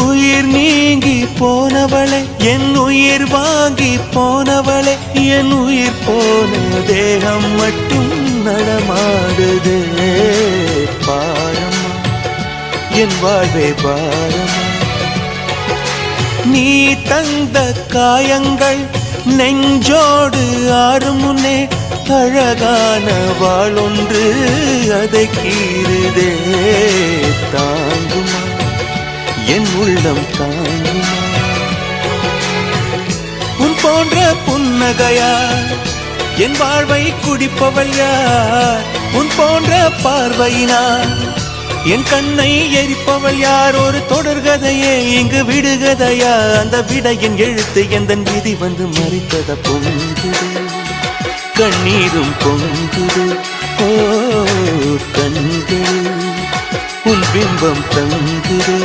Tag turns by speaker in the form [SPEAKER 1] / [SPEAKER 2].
[SPEAKER 1] உயிர் நீங்கி போனவளே என் உயிர் வாங்கி போனவளே என் உயிர் போன தேகம் மட்டும் நடமாடுதே பாரம்மா என் வாழ்வே பாரம்மா நீ தந்த காயங்கள் நெஞ்சோடு ஆறும் முன்னே அழகான வாளொன்று அதை கீறுதே தாங்குமா என் உள்ளம் தாங்குமா உன் போன்ற புன்னகையார் என் வாழ்வை குடிப்பவள் யார் உன் போன்ற பார்வையினார் என் கண்ணை எரிப்பவள் யார் ஒரு தொடர்கதையே இங்கு விடுகதையா அந்த விடையின் எழுத்து எந்தன் விதி வந்து மறித்தத பொங்குது கண்ணீரும் பொங்குது ஓ கண்கள் உன் பிம்பம் தங்குதே